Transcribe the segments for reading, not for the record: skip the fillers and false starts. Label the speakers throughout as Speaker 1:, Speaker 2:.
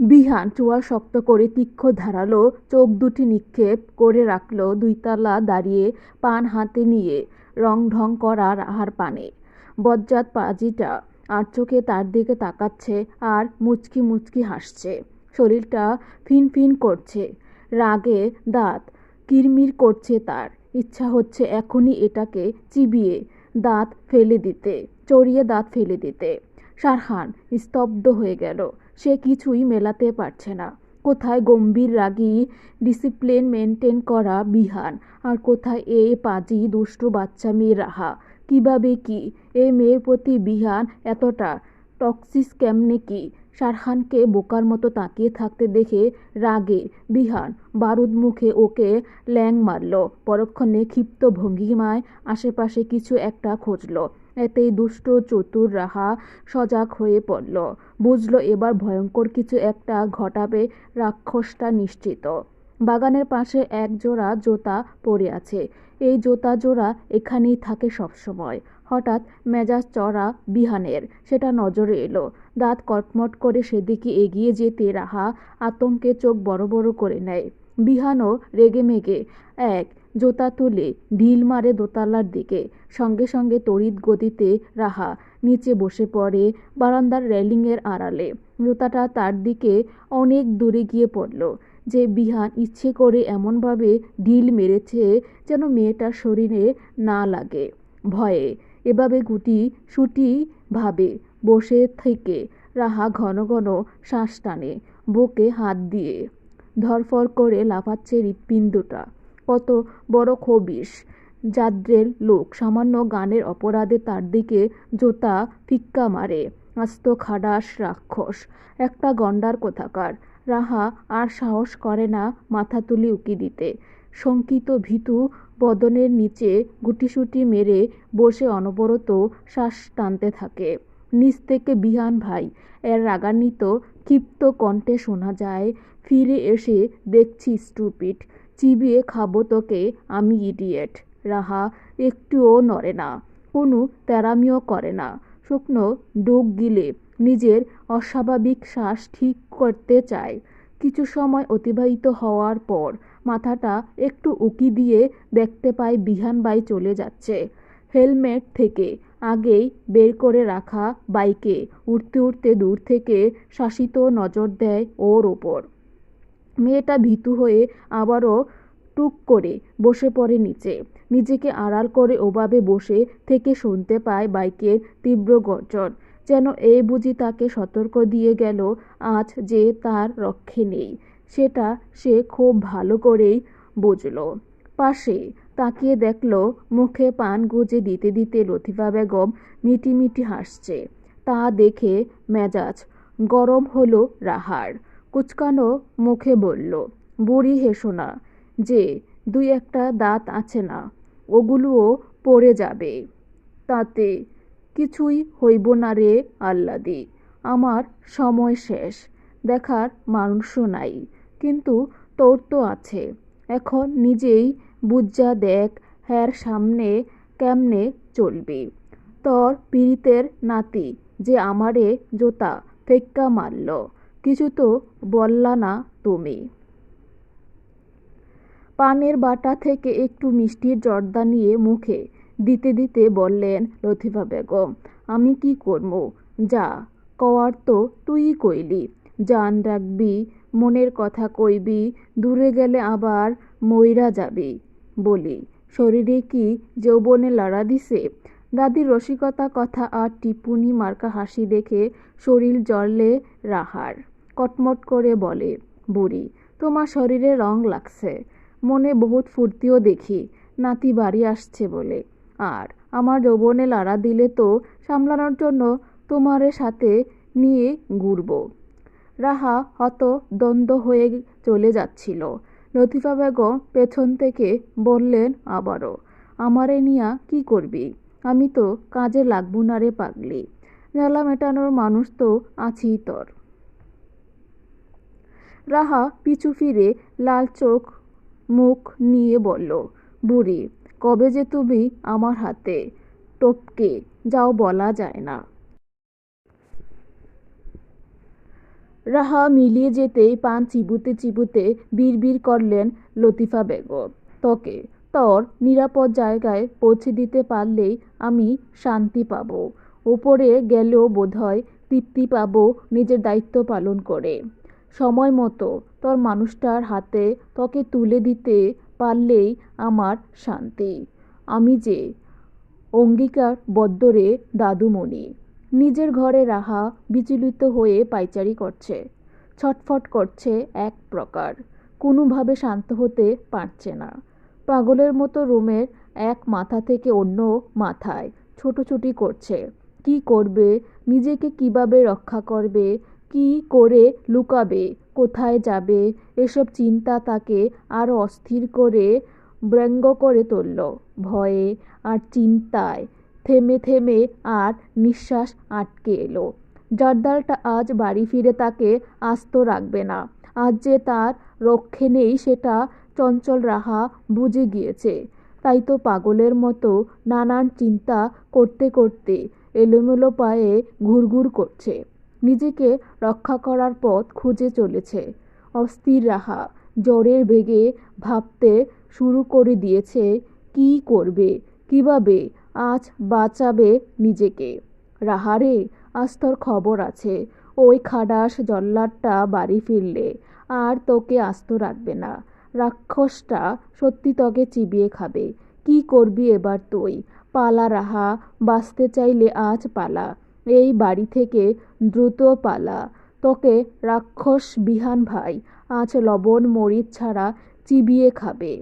Speaker 1: বিহান চোয়াল শক্ত করে তীক্ষ্ণ ধারালো চোখ দুটি নিক্ষেপ করে রাখল দুইতলা দাঁড়িয়ে পান হাতে নিয়ে রং ঢং করা রাহার পানে। বজ্জাত পাজিটা আর চোখে তার দিকে তাকাচ্ছে আর মুচকি মুচকি হাসছে। শরীরটা ফিনফিন করছে, রাগে দাঁত কিরমির করছে তার। ইচ্ছা হচ্ছে এখনই এটাকে চিবিয়ে দাঁত ফেলে দিতে, চড়িয়ে দাঁত ফেলে দিতে। সারহান স্তব্ধ হয়ে গেল। সে কিছুই মেলাতে পারছে না। কোথায় গম্ভীর রাগী ডিসিপ্লিন মেনটেন করা বিহান, আর কোথায় এই পাজি দুষ্টু বাচ্চা মেয়ে রাহা। কিভাবে কি এই মেয়ের প্রতি বিহান এতটা টক্সিস কেমনে কি? সারহানকে বোকার মতো তাকিয়ে থাকতে দেখে রাগে বিহান বারুদ মুখে ওকে ল্যাং মারল। পরক্ষণে ক্ষিপ্ত ভঙ্গিমায় আশেপাশে কিছু একটা খুঁজল। এতেই দুষ্ট চতুর রাহা সজাগ হয়ে পড়ল। বুঝল এবার ভয়ঙ্কর কিছু একটা ঘটাবে রাক্ষসটা নিশ্চিত। বাগানের পাশে এক জোড়া জোতা পড়ে আছে। এই জোতা জোড়া এখানেই থাকে সবসময়। হঠাৎ মেজাজ চড়া বিহানের সেটা নজরে এলো। দাঁত কটমট করে সেদিকে এগিয়ে যেতে রাহা আতঙ্কে চোখ বড় বড় করে নেয়। বিহানও রেগেমেগে এক জোতা তুলে ঢিল মারে দোতলার দিকে। সঙ্গে সঙ্গে তড়িৎ গতিতে রাহা নিচে বসে পড়ে বারান্দার রেলিংয়ের আড়ালে। জোতাটা তার দিকে অনেক দূরে গিয়ে পড়ল। যে বিহান ইচ্ছে করে এমনভাবে ঢিল মেরেছে যেন মেয়েটার শরীরে না লাগে। ভয়ে এভাবে গুটি সুটি ভাবে বসে থেকে রাহা ঘন ঘন শ্বাস টানে। বুকে হাত দিয়ে ধরফর করে লাফাচ্ছে হৃৎপিণ্ডটা। কত বড় খবিশ জাদ্রের লোক সামান্য গানের অপরাধে তার দিকে জোতা ফিক্কা মারে। আস্ত খাডাস রাক্ষস একটা গন্ডার কোথাকার। রাহা আর সাহস করে না মাথা তুলে উকি দিতে। শঙ্কিত ভীতু বদনের নিচে গুটিসুটি মেরে বসে অনবরত শ্বাস টানতে থাকে। নিচ থেকে বিহান ভাই এর রাগান্বিত ক্ষিপ্ত কণ্ঠে শোনা যায়, ফিরে এসে দেখছি স্টুপিড, চিবিয়ে খাবো তোকে আমি ইডিয়েট। রাহা একটুও নড়ে না, কোনো তেরামিও করে না। শুকনো ডুব গিলে নিজের অস্বাভাবিক শ্বাস ঠিক করতে চায়। কিছু সময় অতিবাহিত হওয়ার পর মাথাটা একটু উকি দিয়ে দেখতে পায় বিহান ভাই চলে যাচ্ছে। হেলমেট থেকে আগেই বের করে রাখা বাইকে উঠতে উঠতে দূর থেকে শাসিত নজর দেয় ওর ওপর। মেয়েটা ভীতু হয়ে আবারও টুক করে বসে পড়ে নিচে। নিজেকে আড়াল করে ওভাবে বসে থেকে শুনতে পায় বাইকের তীব্র গর্জন। যেন এই বুঝি তাকে সতর্ক দিয়ে গেল আজ যে তার রক্ষে নেই। সেটা সে খুব ভালো করেই বুঝল। পাশে তাকিয়ে দেখল মুখে পান গুজে দিতে দিতে লতিফা বেগম মিটিমিটি হাসছে। তা দেখে মেজাজ গরম হলো রাহার। কুচকানো মুখে বলল, বুড়ি হেসো না, যে দুই একটা দাঁত আছে না, ওগুলোও পড়ে যাবে। তাতে কিছুই হইব না রে আল্লাদি। আমার সময় শেষ, দেখার মানুষও নাই, কিন্তু তোর তো আছে। এখন নিজেই বুঝা দেখ হ্যার সামনে কেমনে চলবি। তোর পীড়িতের নাতি যে আমারে জোতা ফেক্কা মারল, কিছু তো বললা না তুমি। পানের বাটা থেকে একটু মিষ্টির জর্দা নিয়ে মুখে দিতে দিতে বললেন লতিফা বেগম, আমি কি করবো, যা কওয়ার তো তুই কইলি। জান রাখবি, মনের কথা কইবি, দূরে গেলে আবার মইরা যাবি বলি। শরীরে কি যৌবনে লড়া দিছে? দাদির রসিকতা কথা আর টিপুনি মার্কা হাসি দেখে শরীর জ্বলে রাহার। কটমট করে বলে, বুড়ি তোমার শরীরে রং লাগছে, মনে বহুত ফুর্তিও দেখি নাতি বাড়ি আসছে বলে। আর আমার যৌবনে লাড়া দিলে তো সামলানোর জন্য তোমারে সাথে নিয়ে ঘুরব। রাহা হত দ্বন্দ্ব হয়ে চলে যাচ্ছিল। লতিফা বেগম পেছন থেকে বললেন আবারও, আমারে নিয়া কি করবি? আমি তো কাজে লাগবো না রে পাগলি। জ্বালা মেটানোর মানুষ তো আছিই তোর। রাহা পিছু ফিরে লাল চোখ মুখ নিয়ে বলল, বুড়ি কবে যে তুমি আমার হাতে টপকে যাও বলা যায় না। রাহা মিলিয়ে যেতেই পান চিবুতে চিবুতে বিড়বিড় করলেন লতিফা বেগম, তোকে তোর নিরাপদ জায়গায় পৌঁছে দিতে পারলেই আমি শান্তি পাবো। উপরে গেলেও বোধহয় তৃপ্তি পাবো নিজের দায়িত্ব পালন করে। সময় মতো তোর মানুষটার হাতে তোকে তুলে দিতে পারলেই আমার শান্তি। আমি যে অঙ্গীকারবদ্ধ রে দাদুমণি। নিজের ঘরে রাহা বিচলিত হয়ে পায়চারি করছে, ছটফট করছে এক প্রকার, কোনোভাবে শান্ত হতে পারছে না। পাগলের মতো রুমের এক মাথা থেকে অন্য মাথায় ছোটাছুটি করছে। কি করবে, নিজেকে কিভাবে রক্ষা করবে, কি করে লুকাবে, কোথায় যাবে, এসব চিন্তা তাকে আরও অস্থির করে ব্যঙ্গ করে তুলল। ভয়ে আর চিন্তায় থেমে থেমে আর নিঃশ্বাস আটকে এলো। জর্দালটা আজ বাড়ি ফিরে তাকে আস্ত রাখবে না। আজ যে তার রক্ষে নেই সেটা চঞ্চল রাহা বুঝে গিয়েছে। তাই তো পাগলের মতো নানান চিন্তা করতে করতে এলোমেলো পায়ে ঘুরঘুর করছে, নিজেকে রক্ষা করার পথ খুঁজে চলেছে। অস্থির রাহা জ্বরের বেগে ভাবতে শুরু করে দিয়েছে, কি করবে, কিভাবে আজ বাঁচাবে নিজেকে। রাহারে, আজ তোর খবর আছে। ওই খাটাস জল্লাদটা বাড়ি ফিরলে আর তোকে আস্ত রাখবে না। রাক্ষসটা সত্যি তোকে চিবিয়ে খাবে। কি করবি এবার তুই? পালা রাহা, বাঁচতে চাইলে আজ পালা। এই বাড়ি থেকে দ্রুত পালা। তোকে রাক্ষস বিহান ভাই আজ লবণ মরিচ ছাড়া চিবিয়ে খাবে।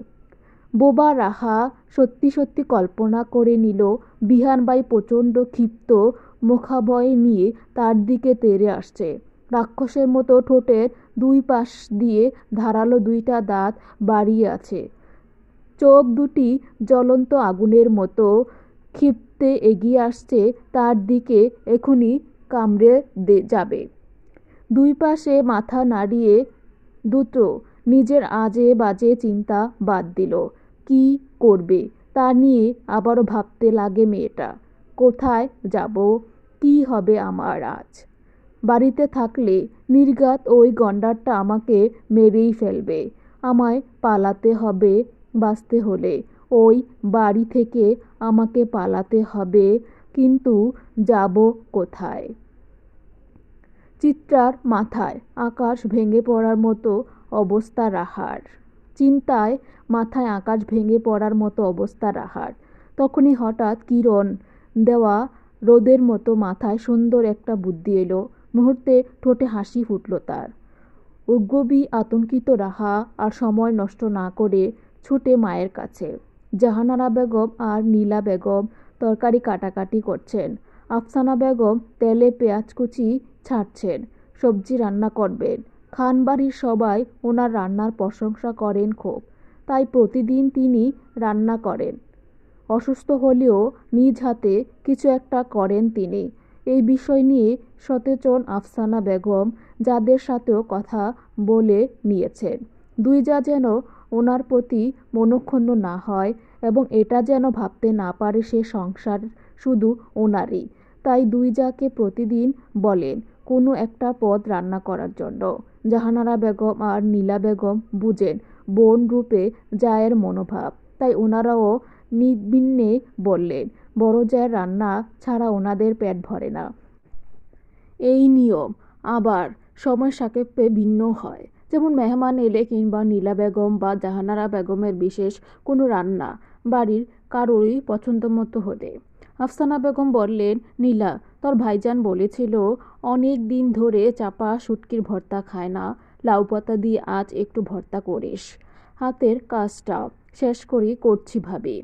Speaker 1: বোবা রাহা সত্যি সত্যি কল্পনা করে নিল বিহানবাই প্রচণ্ড ক্ষিপ্ত মুখাবয় নিয়ে তার দিকে তেড়ে আসছে। রাক্ষসের মতো ঠোঁটের দুই পাশ দিয়ে ধারালো দুইটা দাঁত বাড়িয়ে আছে। চোখ দুটি জ্বলন্ত আগুনের মতো ক্ষিপ্তে এগিয়ে আসছে তার দিকে, এখনই কামড়ে যাবে। দুই পাশে মাথা নাড়িয়ে দ্রুত নিজের আজে বাজে চিন্তা বাদ দিল। কি করবে তা নিয়ে আবারও ভাবতে লাগে মেয়েটা। কোথায় যাব, কি হবে আমার আজ? বাড়িতে থাকলে নির্ঘাত ওই গন্ডারটা আমাকে মেরেই ফেলবে। আমায় পালাতে হবে, বাঁচতে হলে ওই বাড়ি থেকে আমাকে পালাতে হবে, কিন্তু যাব কোথায়? চিত্রার মাথায় আকাশ ভেঙে পড়ার মতো অবস্থা রাহার। চিন্তায় মাথায় আকাশ ভেঙে পড়ার মতো অবস্থা রাহার। তখনই হঠাৎ কিরণ দেওয়া রোদের মতো মাথায় সুন্দর একটা বুদ্ধি এলো। মুহূর্তে ঠোঁটে হাসি ফুটল তার। উগ্রবী আতঙ্কিত রাহা আর সময় নষ্ট না করে ছুটে মায়ের কাছে। জাহানারা বেগম আর নীলা বেগম তরকারি কাটাকাটি করছেন। আফসানা বেগম তেলে পেঁয়াজ কুচি ছাড়ছেন, সবজি রান্না করবেন। খানবাড়ির সবাই ওনার রান্নার প্রশংসা করেন খুব, তাই প্রতিদিন তিনি রান্না করেন। অসুস্থ হলেও নিজ হাতে কিছু একটা করেন তিনি। এই বিষয় নিয়ে সচেতন আফসানা বেগম যাদের সাথেও কথা বলে নিয়েছেন। দুই যা যেন ওনার প্রতি মনঃক্ষুণ্ণ না হয় এবং এটা যেন ভাবতে না পারে সে সংসার শুধু ওনারই। তাই দুই যাকে প্রতিদিন বলেন কোনো একটা পদ রান্না করার জন্য। জাহানারা বেগম আর নীলা বেগম বুঝেন বোন রূপে জায়ের মনোভাব, তাই ওনারাও নির্বিঘ্নে বললেন। বড় জায়ের রান্না ছাড়া ওনাদের পেট ভরে না। এই নিয়ম আবার সময় সাপেক্ষে ভিন্ন হয়। যেমন মেহমান এলে কিংবা নীলা বেগম বা জাহানারা বেগমের বিশেষ কোনো রান্না বাড়ির কারোরই পছন্দমতো হলে। আফসানা বেগম বললেন, নীলা, তোর ভাইজান বলেছিল অনেক দিন ধরে চাপা শুটকির ভর্তা খায় না, লাউ পাতা দিয়ে আজ একটু ভর্তা করিস। হাতের কাজটা শেষ করে করছি ভাবি।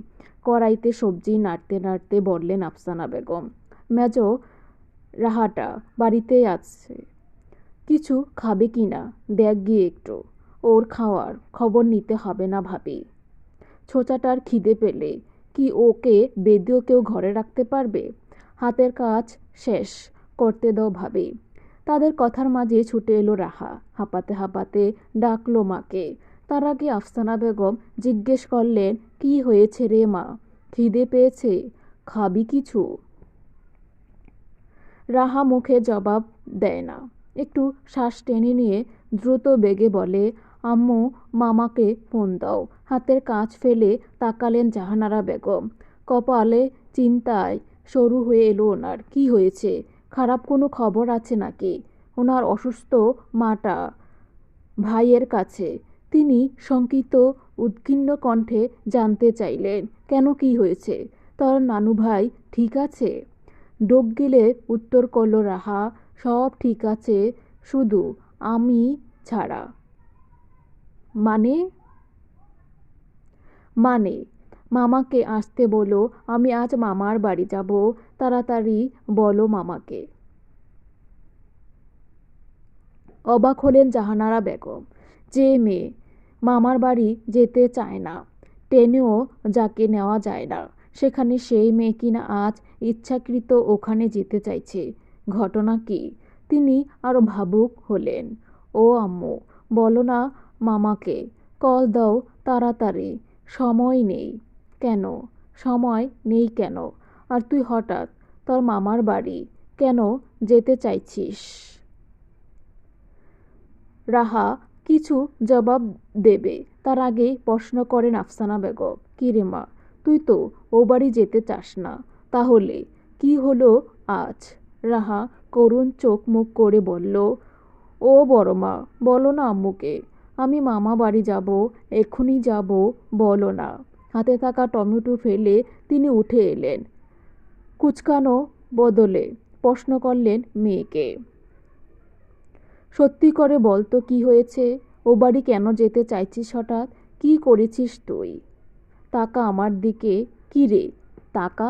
Speaker 1: কড়াইতে সবজি নাড়তে নাড়তে বললেন আফসানা বেগম। মেজো রাহাটা বাড়িতেই আছে, কিছু খাবে কি না দেখ গিয়ে একটু। ওর খাওয়ার খবর নিতে হবে না ভাবি? ছোচাটার খিদে পেলে কি ওকে বেঁধেও কেউ ঘরে রাখতে পারবে? হাতের কাজ শেষ করতে দাও ভাবি। তাদের কথার মাঝে ছুটে এলো রাহা, হাঁপাতে হাঁপাতে ডাকলো মাকে। তার আগে আফসানা বেগম জিজ্ঞেস করলেন, কি হয়েছে রে মা? খিদে পেয়েছে, খাবি কিছু? রাহা মুখে জবাব দেয় না, একটু শ্বাস টেনে নিয়ে দ্রুত বেগে বলে, আম্মু, মামাকে ফোন দাও। হাতের কাজ ফেলে তাকালেন জাহানারা বেগম। কপালে চিন্তায় সরু হয়ে এলো ওনার। কি হয়েছে? খারাপ কোনো খবর আছে নাকি? ওনার অসুস্থ মাটা ভাইয়ের কাছে তিনি শঙ্কিত উদ্বিগ্ন কণ্ঠে জানতে চাইলেন, কেন, কি হয়েছে? তার নানু ভাই ঠিক আছে? ডোক গিলে উত্তর করল রাহা, সব ঠিক আছে, শুধু আমি ছাড়া। মানে? মানে মামাকে আসতে বলো, আমি আজ মামার বাড়ি যাব। তাড়াতাড়ি বলো মামাকে। অবাক হলেন জাহানারা বেগম। যে মেয়ে মামার বাড়ি যেতে চায় না, টেনেও যাকে নেওয়া যায় না, সেখানে সেই মেয়ে কিনা আজ ইচ্ছাকৃত ওখানে যেতে চাইছে। ঘটনা কি? তিনি আরো ভাবুক হলেন। ও আম্মু, বলো না মামাকে, কল দাও তাড়াতাড়ি, সময় নেই। কেন সময় নেই কেন? আর তুই হঠাৎ তোর মামার বাড়ি কেন যেতে চাইছিস? রাহা কিছু জবাব দেবে তার আগেই প্রশ্ন করেন আফসানা বেগম, কি রে মা, তুই তো ও বাড়ি যেতে চাস না, তাহলে কি হলো আজ? রাহা করুণ চোখ মুখ করে বলল, ও বড় মা, বলো না আম্মুকে, আমি মামা বাড়ি যাব, এক্ষুনি যাব, বলো না। হাতে থাকা টমেটো ফেলে তিনি উঠে এলেন। কুচকানো বদলে প্রশ্ন করলেন মেয়েকে, সত্যি করে বল তো কি হয়েছে? ও বাড়ি কেন যেতে চাইছিস হঠাৎ? কি করেছিস তুই? তাকা আমার দিকে। কি রে, তাকা।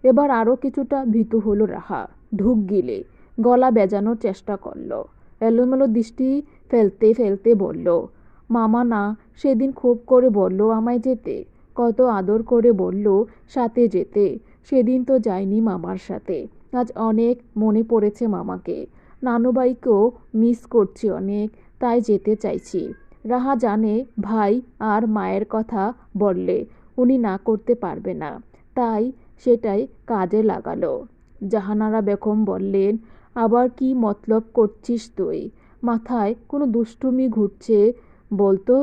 Speaker 1: এবার আরও কিছুটা ভীতু হলো রাহা। ঢুক গিলে গলা বেজানোর চেষ্টা করল। এলোমেলো দৃষ্টি ফেলতে ফেলতে বলল, মামা না সেদিন খুব করে বলল আমায় যেতে, কত আদর করে বলল সাথে যেতে, সেদিন তো যাইনি মামার সাথে। আজ অনেক মনে পড়েছে মামাকে, নানুবাইকেও মিস করছি অনেক, তাই যেতে চাইছি। রাহা জানে ভাই আর মায়ের কথা বললে উনি না করতে পারবে না, তাই সেটাই কাজে লাগালো। জাহানারা বেগম বললেন, আবার কি মতলব করছিস তুই? মাথায় কোনো দুষ্টুমি ঘুরছে বলতো?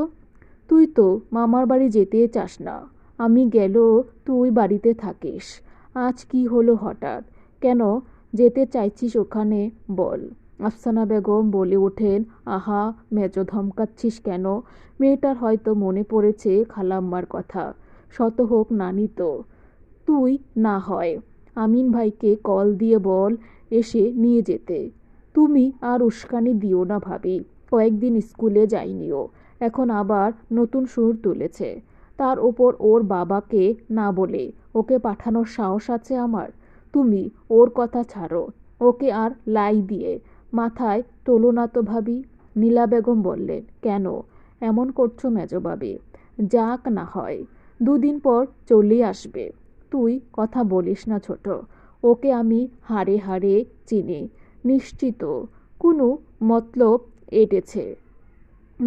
Speaker 1: তুই তো মামার বাড়ি যেতে চাস না, আমি গেলেও তুই বাড়িতে থাকিস। আজ কি হলো হঠাৎ? কেন যেতে চাইছিস ওখানে বল। আফসানা বেগম বলে ওঠেন, আহা মেজো, ধমকাচ্ছিস কেন? মেয়েটার হয়তো মনে পড়েছে খালাম্মার কথা। শত হোক নানি তো। তুই না হয় আমিন ভাইকে কল দিয়ে বল এসে নিয়ে যেতে। তুমি আর উস্কানি দিও না ভাবি, কয়েকদিন স্কুলে যায়নিও, এখন আবার নতুন সুর তুলেছে। তার ওপর ওর বাবাকে না বলে ওকে পাঠানোর সাহস আছে আমার? তুমি ওর কথা ছাড়ো, ওকে আর লাই দিয়ে মাথায় তোলো না তো ভাবি। নীলা বেগম বললেন, কেন এমন করছো মেজবাবি? যাক না হয়, দুদিন পর চলেই আসবে। তুই কথা বলিস না ছোট, ওকে আমি হাড়ে হাড়ে চিনি, নিশ্চিত কোনো মতলব এঁটেছে।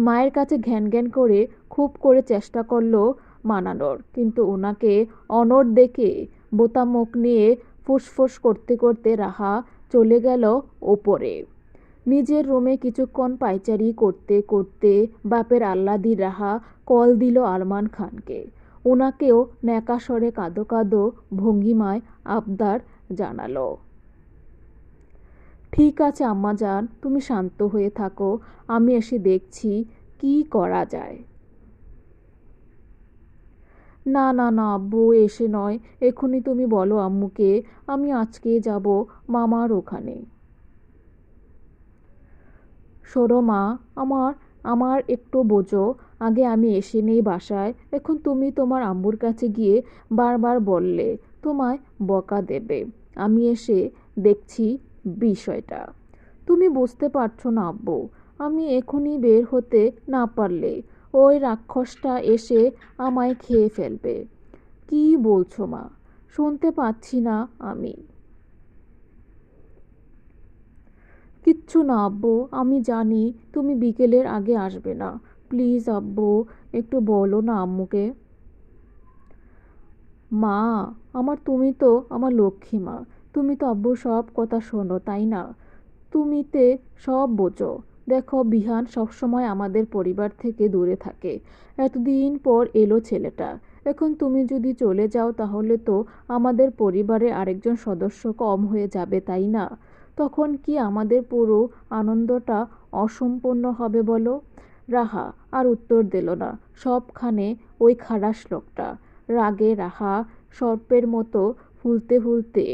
Speaker 1: মায়ের কাছে ঘ্যান ঘ্যান করে খুব করে চেষ্টা করলো মানানোর, কিন্তু ওনাকে অনড় দেখে বোতা মুখ নিয়ে ফুসফুস করতে করতে রাহা চলে গেল ওপরে। নিজের রুমে কিছুক্ষণ পায়চারি করতে করতে বাপের আহ্লাদি রাহা কল দিল আরমান খানকে। ওনাকেও ন্যাকা স্বরে কাঁদো কাঁদো ভঙ্গিমায় আবদার জানালো, ঠিক আছে আম্মাজান, তুমি শান্ত হয়ে থাকো, আমি এসে দেখছি কি করা যায়। না না না আব্বু, এসে নয়, এক্ষুনি তুমি বলো আম্মুকে আমি আজকে যাব মামার ওখানে। শোনো মা, আমার আমার একটু বোঝো, আগে আমি এসে নেই বাসায়, এখন তুমি তোমার আম্মুর কাছে গিয়ে বারবার বললে তোমায় বকা দেবে। আমি এসে দেখছি বিষয়টা। তুমি বুঝতে পারছো না আব্বু, আমি এখনই বের হতে না পারলে ওই রাক্ষসটা এসে আমায় খেয়ে ফেলবে। কি বলছো মা? শুনতে পাচ্ছি না আমি। কিচ্ছু না আব্বু, আমি জানি তুমি বিকেলের আগে আসবে না। প্লিজ আব্বু, একটু বলো না আম্মুকে। মা আমার, তুমি তো আমার লক্ষ্মী মা, তুমি তো আব্বুর সব কথা শোনো তাই না? তুমিতে সব বোঝো। দেখো, বিহান সবসময় আমাদের পরিবার থেকে দূরে থাকে। এতদিন পর এলো ছেলেটা। এখন তুমি যদি চলে যাও তাহলে তো আমাদের পরিবারে আরেকজন সদস্য কম হয়ে যাবে, তাই না? তখন কি আমাদের পুরো আনন্দটা অসম্পূর্ণ হবে বলো? রাহা আর উত্তর দিল না। সবখানে ওই খাড়াস লোকটা। রাগে রাহা সর্পের মতো ফুলতে ফুলতে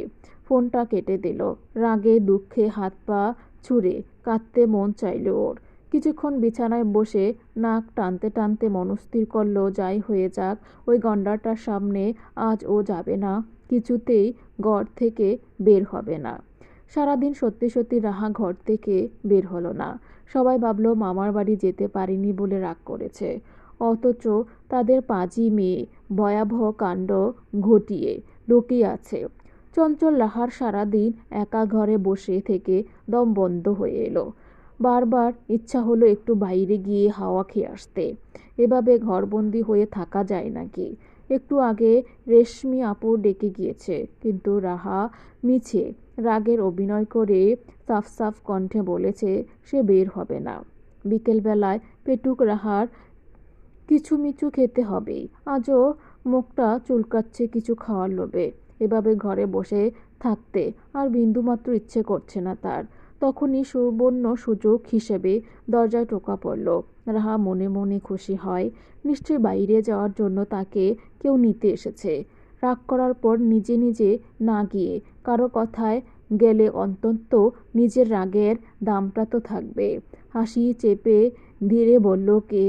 Speaker 1: ফোনটা কেটে দিল। রাগে দুঃখে হাত পা ছুঁড়ে কাঁদতে মন চাইল ওর। কিছুক্ষণ বিছানায় বসে নাক টানতে টানতে মনস্থির করল, যাই হয়ে যাক, ওই গন্ডারটার সামনে আজ ও যাবে না, কিছুতেই ঘর থেকে বের হবে না। সারাদিন সত্যি সত্যি রাহা ঘর থেকে বের হলো না। সবাই ভাবল মামার বাড়ি যেতে পারিনি বলে রাগ করেছে। অথচ তাদের পাঁজি মেয়ে ভয়াবহ কাণ্ড ঘটিয়ে লুকিয়ে আছে। চঞ্চল রাহার সারাদিন একা ঘরে বসে থেকে দম বন্ধ হয়ে এলো। বারবার ইচ্ছা হলো একটু বাইরে গিয়ে হাওয়া খেয়ে আসতে। এভাবে ঘরবন্দি হয়ে থাকা যায় নাকি? একটু আগে রেশমি আপু ডেকে গিয়েছে, কিন্তু রাহা মিছে রাগের অভিনয় করে সাফ সাফ কণ্ঠে বলেছে সে বের হবে না। বিকেলবেলায় পেটুক রাহার কিছুমিছু খেতে হবেই। আজও মুখটা চুলকাচ্ছে কিছু খাওয়ার লোভে। এভাবে ঘরে বসে থাকতে আর বিন্দুমাত্র ইচ্ছে করছে না তার। তখনই সুবর্ণ সুযোগ হিসেবে দরজায় টোকা পড়ল। রাহা মনে মনে খুশি হয়, নিশ্চয়ই বাইরে যাওয়ার জন্য তাকে কেউ নিতে এসেছে। রাগ করার পর নিজে নিজে না গিয়ে কারো কথায় গেলে অন্তত নিজের রাগের দামটা তো থাকবে। হাসি চেপে ধীরে বলল কে?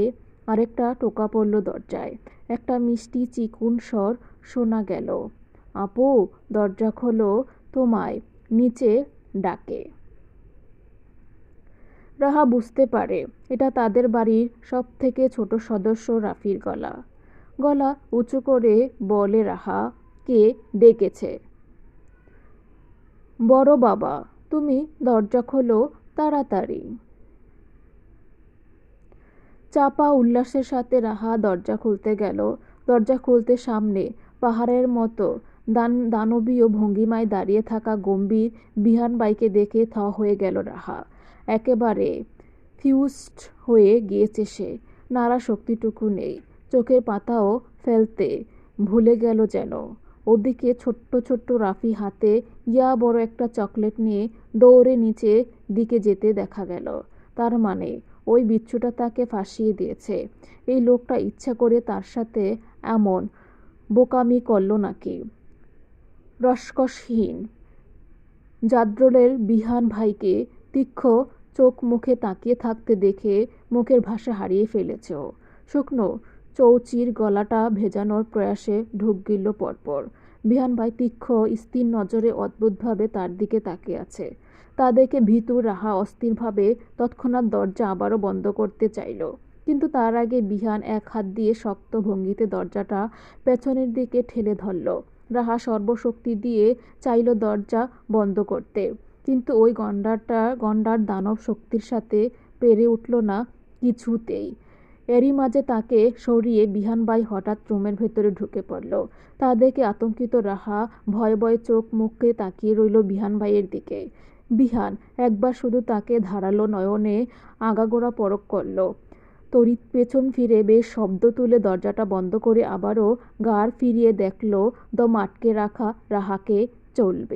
Speaker 1: আরেকটা টোকা পড়ল দরজায়। একটা মিষ্টি চিকুন স্বর শোনা গেল। আপু, দরজা খোলো, তোমায় নিচে ডাকে। রাহা বুঝতে পারে এটা তাদের বাড়ির সব থেকে ছোট সদস্য রাফির গলা। গলা উঁচু করে বলে রাহা, কে ডেকেছে? বড় বাবা। তুমি দরজা খোলো তাড়াতাড়ি। চাপা উল্লাসের সাথে রাহা দরজা খুলতে গেল। দরজা খুলতে সামনে পাহাড়ের মতো দানবীয় ভঙ্গিমায় দাঁড়িয়ে থাকা গম্ভীর বিহান বাইকে দেখে থ হয়ে গেল রাহা। একেবারে ফিউজড হয়ে গিয়েছে সে। নাড়া শক্তিটুকু নেই। চোখের পাতাও ফেলতে ভুলে গেল যেন। ওদিকে ছোট্ট ছোট্ট রাফি হাতে ইয়া বড় একটা চকলেট নিয়ে দৌড়ে নিচে দিকে যেতে দেখা গেল। তার মানে ওই বিচ্ছুটা তাকে ফাঁসিয়ে দিয়েছে। এই লোকটা ইচ্ছা করে তার সাথে এমন বোকামি করল নাকি? রসকসহীন জাদ্রলের বিহান ভাইকে তীক্ষ্ণ চোখ মুখে তাকিয়ে থাকতে দেখে মুখের ভাষা হারিয়ে ফেলেছে ও। শুকনো চৌচির গলাটা ভেজানোর প্রয়াসে ঢুক গিলল পরপর। বিহান ভাই তীক্ষ্ণ স্থির নজরে অদ্ভুতভাবে তার দিকে তাকিয়ে আছে। তা দেখে ভীতু রাহা অস্থিরভাবে তৎক্ষণাৎ দরজা আবারও বন্ধ করতে চাইল। কিন্তু তার আগে বিহান এক হাত দিয়ে শক্ত ভঙ্গিতে দরজাটা পেছনের দিকে ঠেলে ধরল। রাহা সর্বশক্তি দিয়ে চাইল দরজা বন্ধ করতে, কিন্তু ওই গন্ডার দানব শক্তির সাথে পেরে উঠল না কিছুতেই। এরই মাঝে তাকে সরিয়ে বিহানবাই হঠাৎ রুমের ভেতরে ঢুকে পড়ল। তা দেখে আতঙ্কিত রাহা ভয়ে ভয়ে চোখ মুখে তাকিয়ে রইল বিহানবাইয়ের দিকে। বিহান একবার শুধু তাকে ধারালো নয়নে আগাগোড়া পরখ করল। তড়িৎ পেছন ফিরে বেশ শব্দ তুলে দরজাটা বন্ধ করে আবারও ঘাড় ফিরিয়ে দেখল দম আটকে রাখা রাহাকে চলবে।